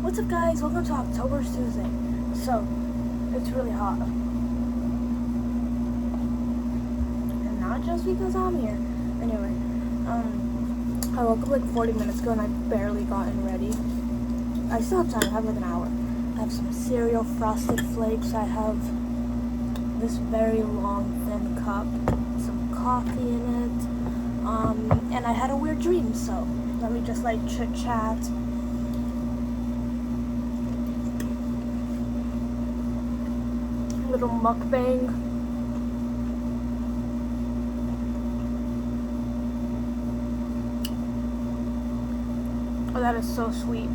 What's up, guys? Welcome to October's Tuesday. So, it's really hot. And not just because I'm here. Anyway, I woke up like 40 minutes ago and I barely gotten ready. I still have time. I have like an hour. I have some cereal, Frosted Flakes. I have this very long, thin cup, some coffee in it. And I had a weird dream, so let me just like chit-chat. Little mukbang. Oh, that is so sweet.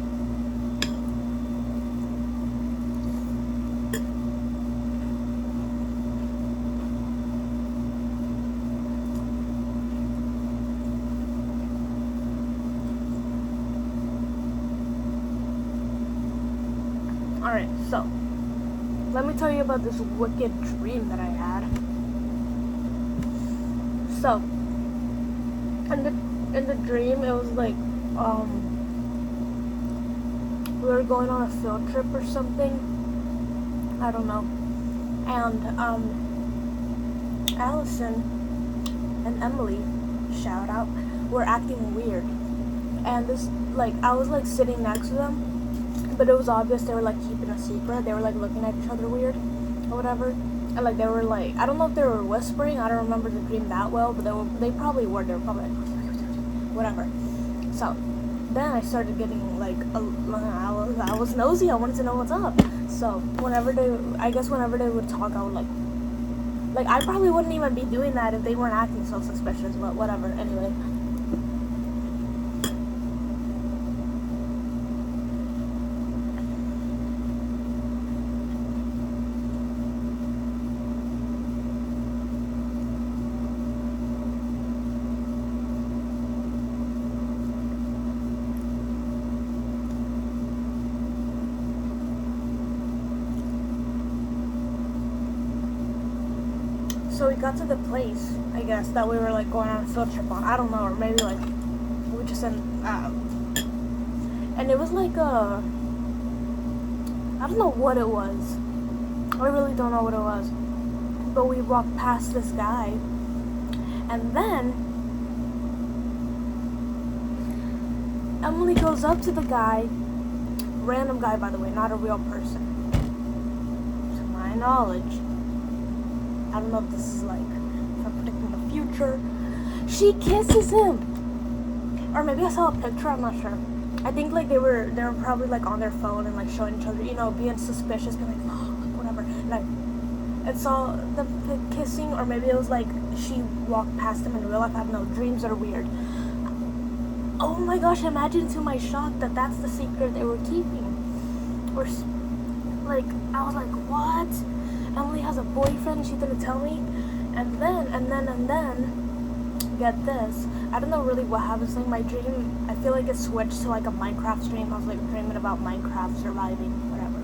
Alright, so let me tell you about this wicked dream that I had. So, in the dream, it was like, we were going on a field trip or something. I don't know. And, Allison and Emily, shout out, were acting weird. And this, like, I was like sitting next to them, but it was obvious they were like keeping a secret. They were like looking at each other weird or whatever. And like they were like, I don't know if they were whispering. I don't remember the dream that well, but they probably were. They were probably like whatever. So then I started getting like I was nosy. I wanted to know what's up. So whenever they would talk, I would like I probably wouldn't even be doing that if they weren't acting so suspicious. But whatever. Anyway. So we got to the place, I guess, that we were like going on a field trip on. I don't know, or maybe like we just and it was like I don't know what it was. I really don't know what it was. But we walked past this guy, and then Emily goes up to the guy, random guy by the way, not a real person, to my knowledge. I don't know if this is like, if I'm predicting the future. She kisses him, or maybe I saw a picture. I'm not sure. I think like they were probably like on their phone and like showing each other, you know, being suspicious, being like, oh, whatever. And I saw them kissing, or maybe it was like she walked past him in real life. I don't know. Dreams are weird. Oh my gosh! Imagine to my shock that that's the secret they were keeping. Or like I was like, what? Emily has a boyfriend, she didn't tell me. And then, get this. I don't know really what happens in my dream. I feel like it switched to like a Minecraft dream. I was like dreaming about Minecraft surviving, whatever.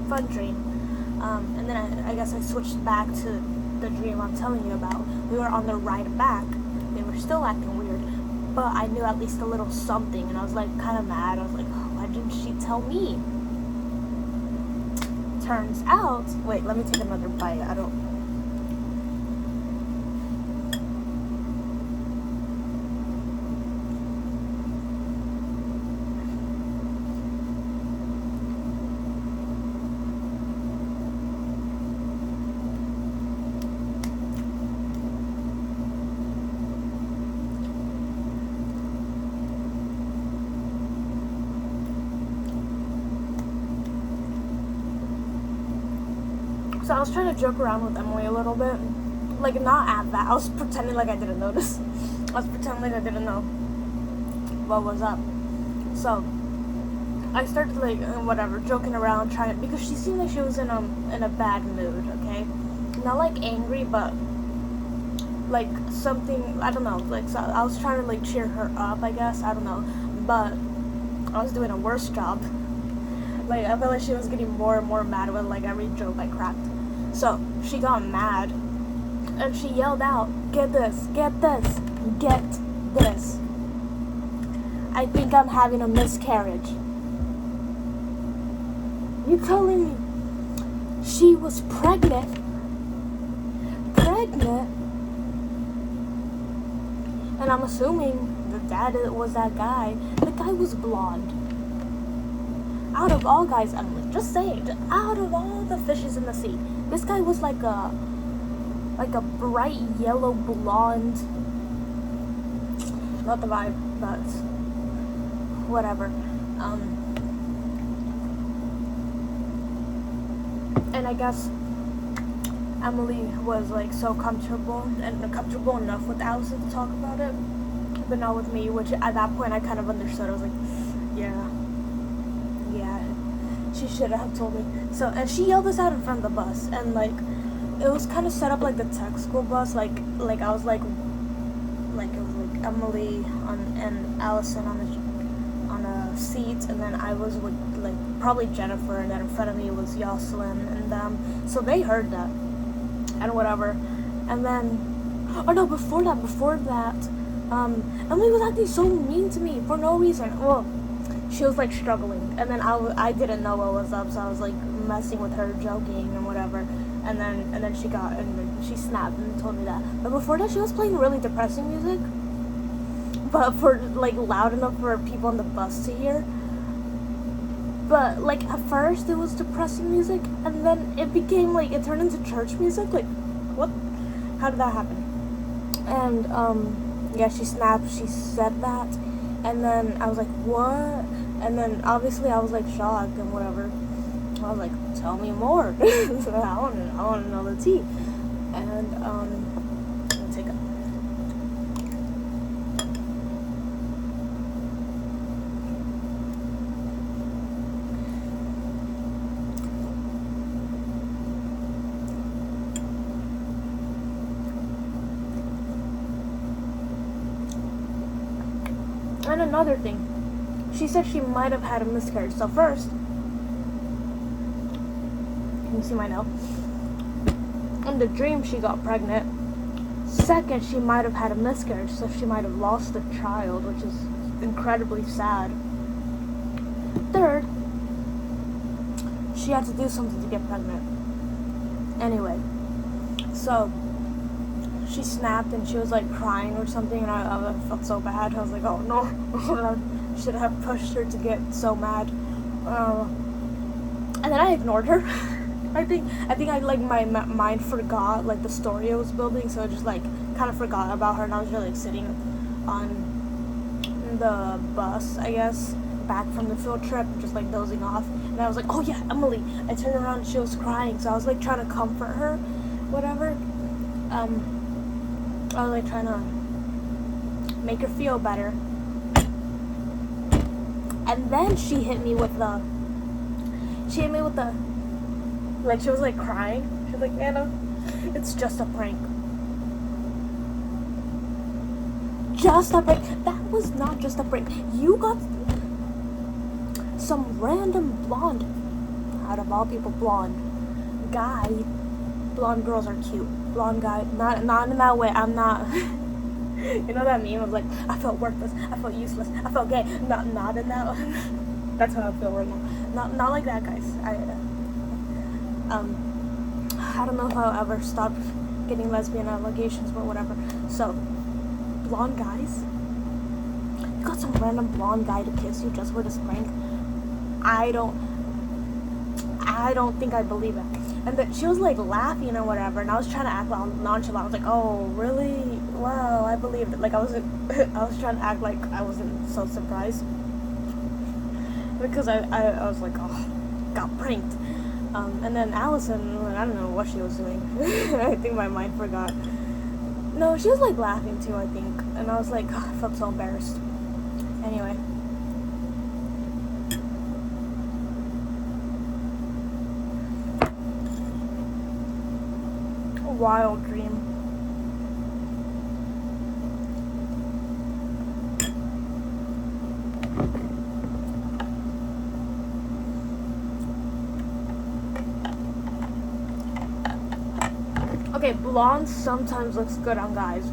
Fun dream. And then I guess I switched back to the dream I'm telling you about. We were on the ride back. They were still acting weird. But I knew at least a little something. And I was like kind of mad. I was like, oh, why didn't she tell me? Turns out, wait, let me take another bite. I don't. So I was trying to joke around with Emily a little bit. Like, not at that. I was pretending like I didn't notice. I was pretending like I didn't know what was up. So, I started, like, whatever, joking around, trying, because she seemed like she was in a bad mood, okay? Not, like, angry, but, like, something, I don't know. Like, so I was trying to, like, cheer her up, I guess. I don't know. But I was doing a worse job. Like, I felt like she was getting more and more mad with, like, every joke I cracked. So, she got mad, and she yelled out, get this, get this, get this. I think I'm having a miscarriage. You telling me she was pregnant? And I'm assuming the dad was that guy. The guy was blonde. Out of all guys, I'm just saying, out of all the fishes in the sea, this guy was like a bright yellow blonde. Not the vibe, but whatever. And I guess Emily was like so comfortable enough with Allison to talk about it, but not with me, which at that point I kind of understood. I was like, yeah, she should have told me. So, and she yelled us out in front of the bus, and like it was kind of set up like the tech school bus, like I was like it was like Emily and Allison on a seat, and then I was with like probably Jennifer, and then in front of me was Jocelyn and them. So they heard that and whatever. And then, oh no, before that, Emily was acting so mean to me for no reason. Well, she was like struggling, and then I didn't know what was up, so I was like messing with her, joking and whatever. And then she snapped and told me that. But before that, she was playing really depressing music, but for like loud enough for people on the bus to hear. But like at first it was depressing music, and then it turned into church music. Like, what? How did that happen? And yeah, she snapped. She said that, and then I was like, what? And then obviously I was like shocked and whatever. I was like, tell me more. So I want to know the tea. And let me take a. And another thing, she said she might have had a miscarriage. So first, you can see my note. In the dream, she got pregnant. Second, she might have had a miscarriage, so she might have lost the child, which is incredibly sad. Third, she had to do something to get pregnant. Anyway, so she snapped and she was like crying or something, and I felt so bad. I was like, oh no, I should have pushed her to get so mad. And then I ignored her. I think I like my mind forgot like the story I was building, so I just like kind of forgot about her, and I was really like sitting on the bus, I guess, back from the field trip, just like dozing off. And I was like, oh yeah, Emily. I turned around and she was crying, so I was like trying to comfort her, whatever. I was like trying to make her feel better. And then she hit me with the like, she was like crying. She was like, Anna, it's just a prank. Just a prank. That was not just a prank. You got some random blonde, out of all people, blonde guy. Blonde girls are cute. Blonde guy, not in that way. I'm not. You know that meme of like, I felt worthless, I felt useless, I felt gay. Not in that. That's how I feel right now. Not like that, guys. I don't know if I'll ever stop getting lesbian allegations, but whatever. So, blonde guys. You got some random blonde guy to kiss you just for this prank. I don't think I believe it. And then she was like laughing or whatever, and I was trying to act nonchalant. I was like, oh really? Wow, I believed it. Like I was trying to act like I wasn't so surprised, because I was like, oh, got pranked. And then Allison, I don't know what she was doing. I think my mind forgot. No, she was like laughing too, I think. And I was like, oh, I felt so embarrassed. Anyway. A wild dream. Okay, blonde sometimes looks good on guys,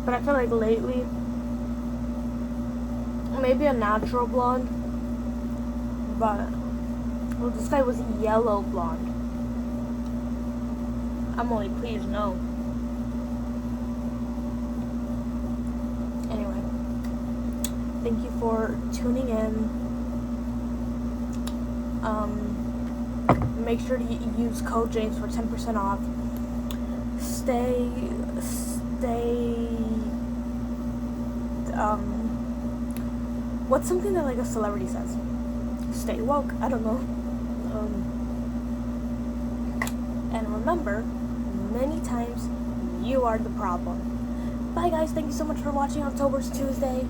but I feel like lately, maybe a natural blonde, but Well, this guy was yellow blonde. Emily, please, no. Anyway, thank you for tuning in. Make sure to use code James for 10% off. Stay, what's something that like a celebrity says? Stay woke, I don't know. And remember, many times you are the problem. Bye guys, thank you so much for watching October's Tuesday.